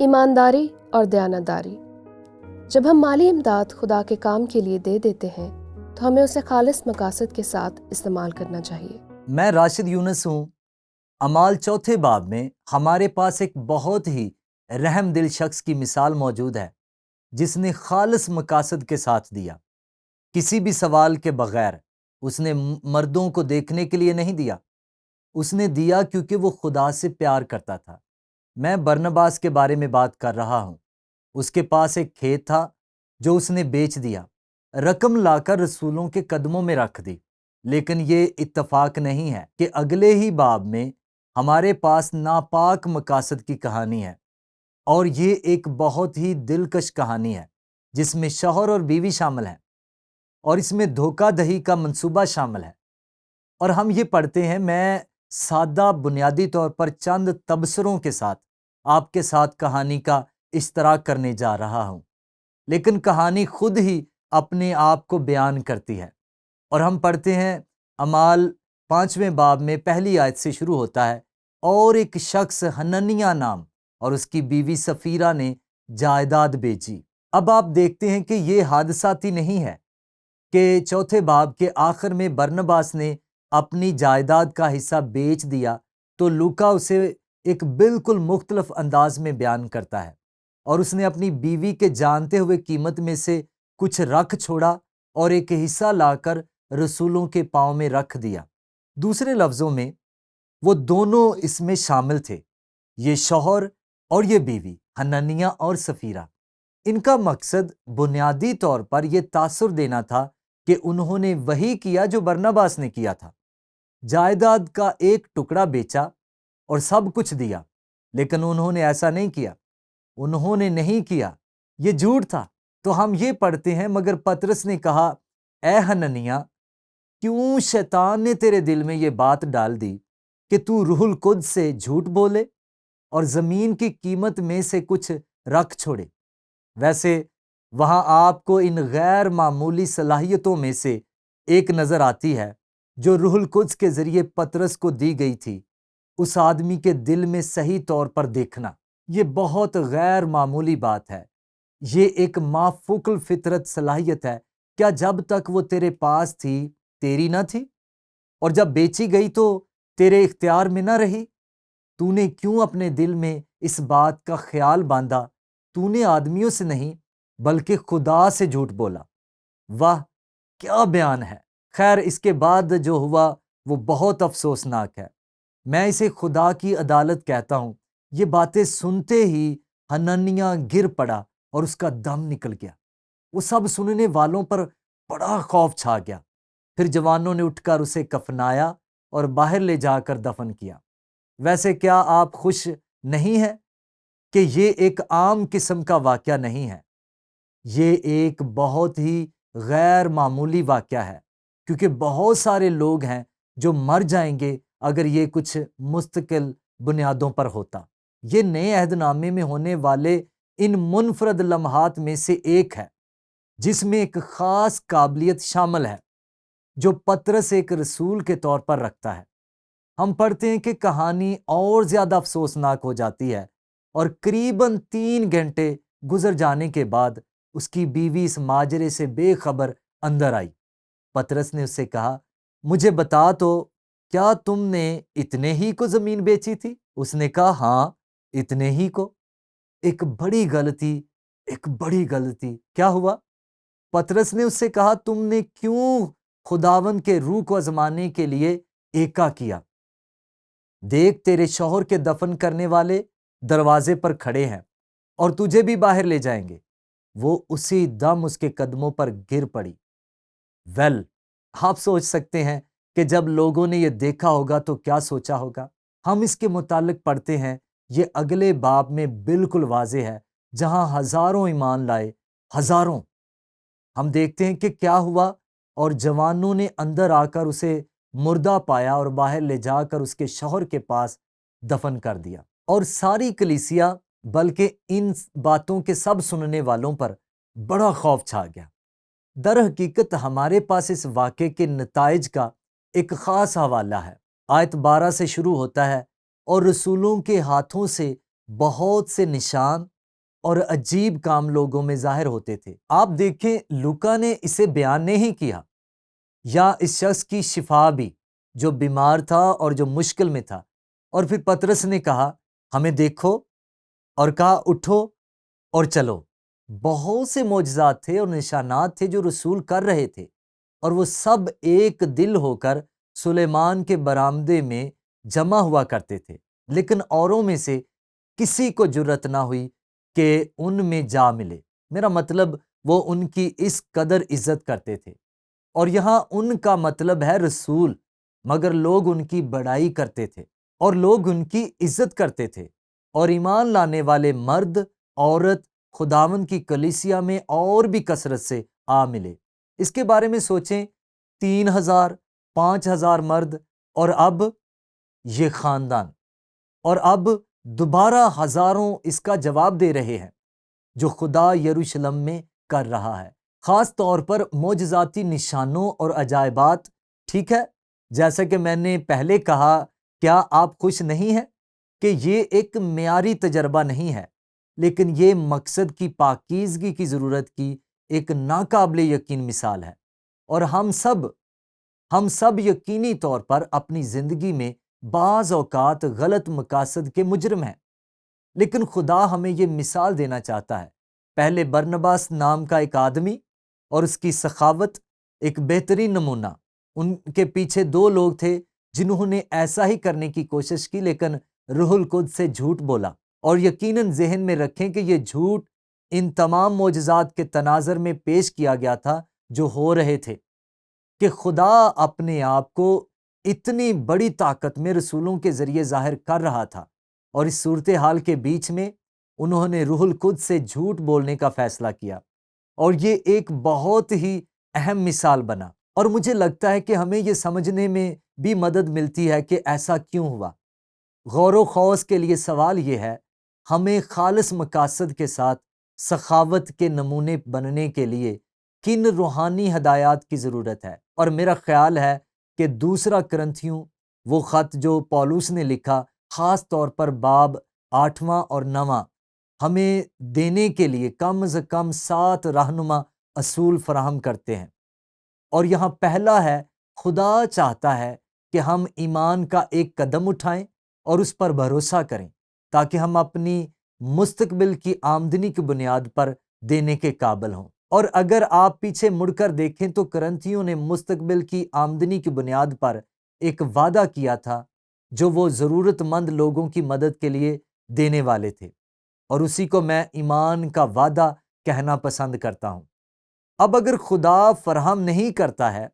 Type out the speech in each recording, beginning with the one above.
ایمانداری اور دیانتداری۔ جب ہم مالی امداد خدا کے کام کے لیے دے دیتے ہیں تو ہمیں اسے خالص مقاصد کے ساتھ استعمال کرنا چاہیے۔ میں راشد یونس ہوں۔ اعمال چوتھے باب میں ہمارے پاس ایک بہت ہی رحم دل شخص کی مثال موجود ہے جس نے خالص مقاصد کے ساتھ دیا، کسی بھی سوال کے بغیر۔ اس نے مردوں کو دیکھنے کے لیے نہیں دیا، اس نے دیا کیونکہ وہ خدا سے پیار کرتا تھا۔ میں برنباس کے بارے میں بات کر رہا ہوں۔ اس کے پاس ایک کھیت تھا جو اس نے بیچ دیا، رقم لا کر رسولوں کے قدموں میں رکھ دی۔ لیکن یہ اتفاق نہیں ہے کہ اگلے ہی باب میں ہمارے پاس ناپاک مقاصد کی کہانی ہے، اور یہ ایک بہت ہی دلکش کہانی ہے جس میں شوہر اور بیوی شامل ہیں، اور اس میں دھوکہ دہی کا منصوبہ شامل ہے۔ اور ہم یہ پڑھتے ہیں، میں سادہ بنیادی طور پر چند تبصروں کے ساتھ آپ کے ساتھ کہانی کا اشتراک کرنے جا رہا ہوں، لیکن کہانی خود ہی اپنے آپ کو بیان کرتی ہے۔ اور ہم پڑھتے ہیں اعمال 5ویں باب میں پہلی آیت سے شروع ہوتا ہے، اور ایک شخص حننیہ نام اور اس کی بیوی سفیرہ نے جائیداد بیچی۔ اب آپ دیکھتے ہیں کہ یہ حادثاتی نہیں ہے کہ چوتھے باب کے آخر میں برنباس نے اپنی جائیداد کا حصہ بیچ دیا تو لوکا اسے ایک بالکل مختلف انداز میں بیان کرتا ہے، اور اس نے اپنی بیوی کے جانتے ہوئے قیمت میں سے کچھ رکھ چھوڑا اور ایک حصہ لا کر رسولوں کے پاؤں میں رکھ دیا۔ دوسرے لفظوں میں وہ دونوں اس میں شامل تھے، یہ شوہر اور یہ بیوی، حننیہ اور سفیرہ۔ ان کا مقصد بنیادی طور پر یہ تاثر دینا تھا کہ انہوں نے وہی کیا جو برنباس نے کیا تھا، جائیداد کا ایک ٹکڑا بیچا اور سب کچھ دیا۔ لیکن انہوں نے ایسا نہیں کیا، انہوں نے نہیں کیا، یہ جھوٹ تھا۔ تو ہم یہ پڑھتے ہیں، مگر پطرس نے کہا، اے حننیہ، کیوں شیطان نے تیرے دل میں یہ بات ڈال دی کہ تو روح القدس سے جھوٹ بولے اور زمین کی قیمت میں سے کچھ رکھ چھوڑے؟ ویسے وہاں آپ کو ان غیر معمولی صلاحیتوں میں سے ایک نظر آتی ہے جو روح القدس کے ذریعے پطرس کو دی گئی تھی، اس آدمی کے دل میں صحیح طور پر دیکھنا۔ یہ بہت غیر معمولی بات ہے، یہ ایک مافوق الفطرت صلاحیت ہے۔ کیا جب تک وہ تیرے پاس تھی تیری نہ تھی، اور جب بیچی گئی تو تیرے اختیار میں نہ رہی؟ تو نے کیوں اپنے دل میں اس بات کا خیال باندھا؟ تو نے آدمیوں سے نہیں بلکہ خدا سے جھوٹ بولا۔ واہ، کیا بیان ہے! خیر، اس کے بعد جو ہوا وہ بہت افسوسناک ہے۔ میں اسے خدا کی عدالت کہتا ہوں۔ یہ باتیں سنتے ہی حننیہ گر پڑا اور اس کا دم نکل گیا۔ وہ سب سننے والوں پر بڑا خوف چھا گیا۔ پھر جوانوں نے اٹھ کر اسے کفنایا اور باہر لے جا کر دفن کیا۔ ویسے کیا آپ خوش نہیں ہیں کہ یہ ایک عام قسم کا واقعہ نہیں ہے؟ یہ ایک بہت ہی غیر معمولی واقعہ ہے، کیونکہ بہت سارے لوگ ہیں جو مر جائیں گے اگر یہ کچھ مستقل بنیادوں پر ہوتا۔ یہ نئے عہد نامے میں ہونے والے ان منفرد لمحات میں سے ایک ہے جس میں ایک خاص قابلیت شامل ہے جو پطرس ایک رسول کے طور پر رکھتا ہے۔ ہم پڑھتے ہیں کہ کہانی اور زیادہ افسوسناک ہو جاتی ہے، اور قریباً 3 گھنٹے گزر جانے کے بعد اس کی بیوی اس ماجرے سے بے خبر اندر آئی۔ پطرس نے اس سے کہا، مجھے بتا تو، کیا تم نے اتنے ہی کو زمین بیچی تھی؟ اس نے کہا، ہاں، اتنے ہی کو۔ ایک بڑی غلطی۔ کیا ہوا؟ پطرس نے اس سے کہا، تم نے کیوں خداوند کے روح کو آزمانے کے لیے ایکا کیا؟ دیکھ، تیرے شوہر کے دفن کرنے والے دروازے پر کھڑے ہیں اور تجھے بھی باہر لے جائیں گے۔ وہ اسی دم اس کے قدموں پر گر پڑی۔ آپ سوچ سکتے ہیں کہ جب لوگوں نے یہ دیکھا ہوگا تو کیا سوچا ہوگا۔ ہم اس کے متعلق پڑھتے ہیں، یہ اگلے باب میں بالکل واضح ہے، جہاں ہزاروں ایمان لائے، ہزاروں۔ ہم دیکھتے ہیں کہ کیا ہوا، اور جوانوں نے اندر آ کر اسے مردہ پایا اور باہر لے جا کر اس کے شوہر کے پاس دفن کر دیا۔ اور ساری کلیسیا بلکہ ان باتوں کے سب سننے والوں پر بڑا خوف چھا گیا۔ در حقیقت ہمارے پاس اس واقعے کے نتائج کا ایک خاص حوالہ ہے۔ آیت 12 سے شروع ہوتا ہے، اور رسولوں کے ہاتھوں سے بہت سے نشان اور عجیب کام لوگوں میں ظاہر ہوتے تھے۔ آپ دیکھیں لوکا نے اسے بیان نہیں کیا، یا اس شخص کی شفا بھی جو بیمار تھا اور جو مشکل میں تھا۔ اور پھر پطرس نے کہا ہمیں دیکھو، اور کہا اٹھو اور چلو۔ بہت سے معجزات تھے اور نشانات تھے جو رسول کر رہے تھے، اور وہ سب ایک دل ہو کر سلیمان کے برآمدے میں جمع ہوا کرتے تھے، لیکن اوروں میں سے کسی کو جرأت نہ ہوئی کہ ان میں جا ملے۔ میرا مطلب وہ ان کی اس قدر عزت کرتے تھے، اور یہاں ان کا مطلب ہے رسول، مگر لوگ ان کی بڑائی کرتے تھے اور لوگ ان کی عزت کرتے تھے، اور ایمان لانے والے مرد عورت خداوند کی کلیسیا میں اور بھی کثرت سے آ ملے۔ اس کے بارے میں سوچیں، 3,000 5,000 مرد، اور اب یہ خاندان، اور اب دوبارہ ہزاروں اس کا جواب دے رہے ہیں جو خدا یروشلم میں کر رہا ہے، خاص طور پر معجزاتی نشانوں اور عجائبات۔ ٹھیک ہے، جیسا کہ میں نے پہلے کہا، کیا آپ خوش نہیں ہیں کہ یہ ایک معیاری تجربہ نہیں ہے، لیکن یہ مقصد کی پاکیزگی کی ضرورت کی ایک ناقابل یقین مثال ہے، اور ہم سب یقینی طور پر اپنی زندگی میں بعض اوقات غلط مقاصد کے مجرم ہیں، لیکن خدا ہمیں یہ مثال دینا چاہتا ہے۔ پہلے برنباس نام کا ایک آدمی اور اس کی سخاوت ایک بہترین نمونہ۔ ان کے پیچھے 2 لوگ تھے جنہوں نے ایسا ہی کرنے کی کوشش کی، لیکن روح القدس سے جھوٹ بولا۔ اور یقیناً ذہن میں رکھیں کہ یہ جھوٹ ان تمام معجزات کے تناظر میں پیش کیا گیا تھا جو ہو رہے تھے، کہ خدا اپنے آپ کو اتنی بڑی طاقت میں رسولوں کے ذریعے ظاہر کر رہا تھا، اور اس صورتحال کے بیچ میں انہوں نے روح القدس سے جھوٹ بولنے کا فیصلہ کیا، اور یہ ایک بہت ہی اہم مثال بنا۔ اور مجھے لگتا ہے کہ ہمیں یہ سمجھنے میں بھی مدد ملتی ہے کہ ایسا کیوں ہوا۔ غور و خوض کے لیے سوال یہ ہے، ہمیں خالص مقاصد کے ساتھ سخاوت کے نمونے بننے کے لیے کن روحانی ہدایات کی ضرورت ہے؟ اور میرا خیال ہے کہ 2 کرنتھیوں، وہ خط جو پولس نے لکھا، خاص طور پر باب 8واں اور 9واں، ہمیں دینے کے لیے کم از کم 7 رہنما اصول فراہم کرتے ہیں۔ اور یہاں پہلا ہے، خدا چاہتا ہے کہ ہم ایمان کا ایک قدم اٹھائیں اور اس پر بھروسہ کریں، تاکہ ہم اپنی مستقبل کی آمدنی کی بنیاد پر دینے کے قابل ہوں۔ اور اگر آپ پیچھے مڑ کر دیکھیں تو کرنتھیوں نے مستقبل کی آمدنی کی بنیاد پر ایک وعدہ کیا تھا جو وہ ضرورت مند لوگوں کی مدد کے لیے دینے والے تھے، اور اسی کو میں ایمان کا وعدہ کہنا پسند کرتا ہوں۔ اب اگر خدا فراہم نہیں کرتا ہے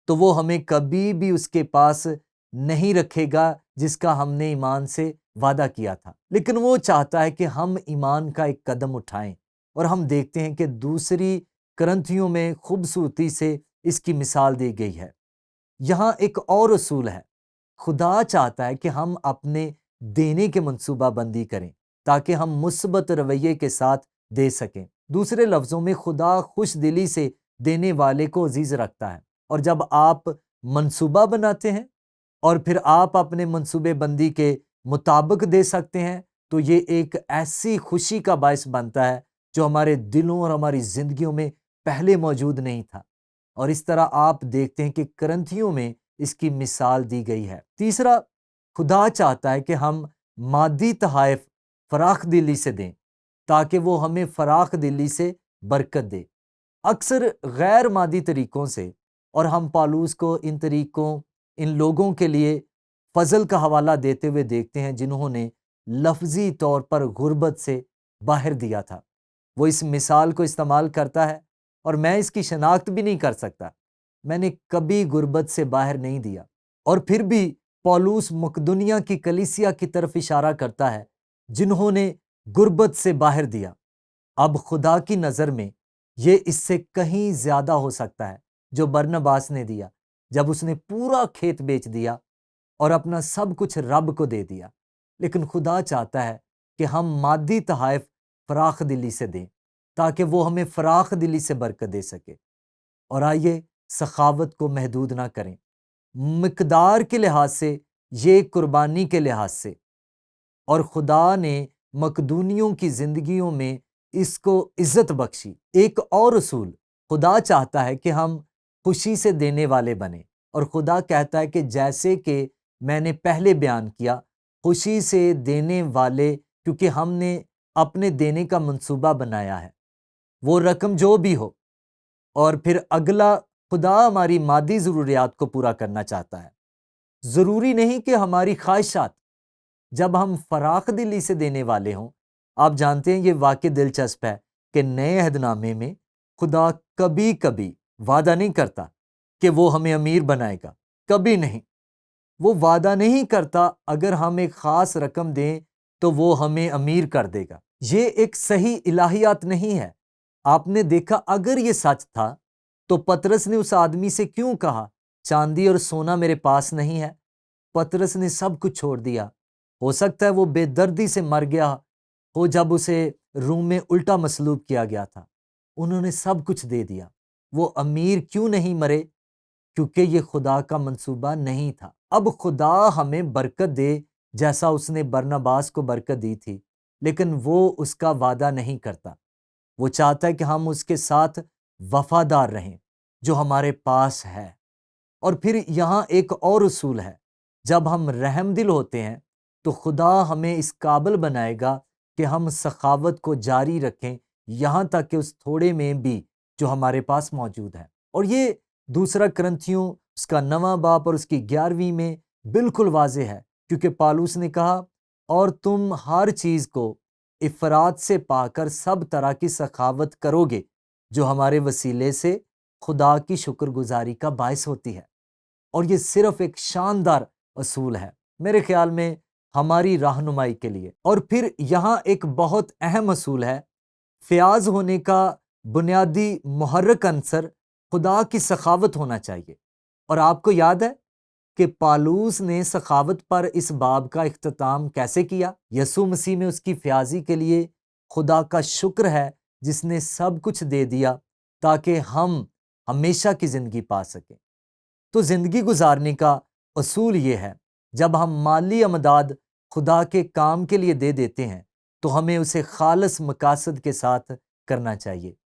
تو وہ ہمیں کبھی بھی اس کے پاس نہیں رکھے گا جس کا ہم نے ایمان سے وعدہ کیا تھا، لیکن وہ چاہتا ہے کہ ہم ایمان کا ایک قدم اٹھائیں۔ اور ہم دیکھتے ہیں کہ 2 کرنتھیوں میں خوبصورتی سے اس کی مثال دی گئی ہے۔ یہاں ایک اور اصول ہے، خدا چاہتا ہے کہ ہم اپنے دینے کے منصوبہ بندی کریں تاکہ ہم مثبت رویے کے ساتھ دے سکیں۔ دوسرے لفظوں میں، خدا خوش دلی سے دینے والے کو عزیز رکھتا ہے، اور جب آپ منصوبہ بناتے ہیں اور پھر آپ اپنے منصوبے بندی کے مطابق دے سکتے ہیں، تو یہ ایک ایسی خوشی کا باعث بنتا ہے جو ہمارے دلوں اور ہماری زندگیوں میں پہلے موجود نہیں تھا۔ اور اس طرح آپ دیکھتے ہیں کہ کرنتھیوں میں اس کی مثال دی گئی ہے۔ تیسرا، خدا چاہتا ہے کہ ہم مادی تحائف فراخ دلی سے دیں تاکہ وہ ہمیں فراخ دلی سے برکت دے۔ اکثر غیر مادی طریقوں سے، اور ہم پالوس کو ان طریقوں، ان لوگوں کے لیے فضل کا حوالہ دیتے ہوئے دیکھتے ہیں جنہوں نے لفظی طور پر غربت سے باہر دیا تھا۔ وہ اس مثال کو استعمال کرتا ہے، اور میں اس کی شناخت بھی نہیں کر سکتا، میں نے کبھی غربت سے باہر نہیں دیا۔ اور پھر بھی پولس مقدونیہ کی کلیسیا کی طرف اشارہ کرتا ہے جنہوں نے غربت سے باہر دیا۔ اب خدا کی نظر میں یہ اس سے کہیں زیادہ ہو سکتا ہے جو برنباس نے دیا جب اس نے پورا کھیت بیچ دیا اور اپنا سب کچھ رب کو دے دیا۔ لیکن خدا چاہتا ہے کہ ہم مادی تحائف فراخ دلی سے دیں تاکہ وہ ہمیں فراخ دلی سے برکت دے سکے۔ اور آئیے سخاوت کو محدود نہ کریں، مقدار کے لحاظ سے، یہ قربانی کے لحاظ سے۔ اور خدا نے مقدونیوں کی زندگیوں میں اس کو عزت بخشی۔ ایک اور اصول، خدا چاہتا ہے کہ ہم خوشی سے دینے والے بنیں، اور خدا کہتا ہے کہ جیسے کہ میں نے پہلے بیان کیا، خوشی سے دینے والے، کیونکہ ہم نے اپنے دینے کا منصوبہ بنایا ہے، وہ رقم جو بھی ہو۔ اور پھر اگلا، خدا ہماری مادی ضروریات کو پورا کرنا چاہتا ہے، ضروری نہیں کہ ہماری خواہشات۔ جب ہم فراخ دلی سے دینے والے ہوں، آپ جانتے ہیں یہ واقع دلچسپ ہے کہ نئے عہد نامے میں خدا کبھی کبھی وعدہ نہیں کرتا کہ وہ ہمیں امیر بنائے گا، کبھی نہیں۔ وہ وعدہ نہیں کرتا اگر ہم ایک خاص رقم دیں تو وہ ہمیں امیر کر دے گا۔ یہ ایک صحیح الہیات نہیں ہے۔ آپ نے دیکھا، اگر یہ سچ تھا تو پطرس نے اس آدمی سے کیوں کہا چاندی اور سونا میرے پاس نہیں ہے؟ پطرس نے سب کچھ چھوڑ دیا۔ ہو سکتا ہے وہ بے دردی سے مر گیا ہو جب اسے روم میں الٹا مصلوب کیا گیا تھا۔ انہوں نے سب کچھ دے دیا۔ وہ امیر کیوں نہیں مرے؟ کیونکہ یہ خدا کا منصوبہ نہیں تھا۔ اب خدا ہمیں برکت دے جیسا اس نے برناباس کو برکت دی تھی، لیکن وہ اس کا وعدہ نہیں کرتا۔ وہ چاہتا ہے کہ ہم اس کے ساتھ وفادار رہیں جو ہمارے پاس ہے۔ اور پھر یہاں ایک اور اصول ہے، جب ہم رحم دل ہوتے ہیں تو خدا ہمیں اس قابل بنائے گا کہ ہم سخاوت کو جاری رکھیں، یہاں تک کہ اس تھوڑے میں بھی جو ہمارے پاس موجود ہے۔ اور یہ دوسرا کرنتھیوں اس کا 9واں باب اور اس کی 11ویں میں بالکل واضح ہے، کیونکہ پالوس نے کہا، اور تم ہر چیز کو افراط سے پا کر سب طرح کی سخاوت کرو گے جو ہمارے وسیلے سے خدا کی شکر گزاری کا باعث ہوتی ہے۔ اور یہ صرف ایک شاندار اصول ہے میرے خیال میں ہماری رہنمائی کے لیے۔ اور پھر یہاں ایک بہت اہم اصول ہے، فیاض ہونے کا بنیادی محرک عنصر خدا کی سخاوت ہونا چاہیے۔ اور آپ کو یاد ہے کہ پالوس نے سخاوت پر اس باب کا اختتام کیسے کیا؟ یسوع مسیح میں اس کی فیاضی کے لیے خدا کا شکر ہے جس نے سب کچھ دے دیا تاکہ ہم ہمیشہ کی زندگی پا سکیں۔ تو زندگی گزارنے کا اصول یہ ہے، جب ہم مالی امداد خدا کے کام کے لیے دے دیتے ہیں تو ہمیں اسے خالص مقاصد کے ساتھ کرنا چاہیے۔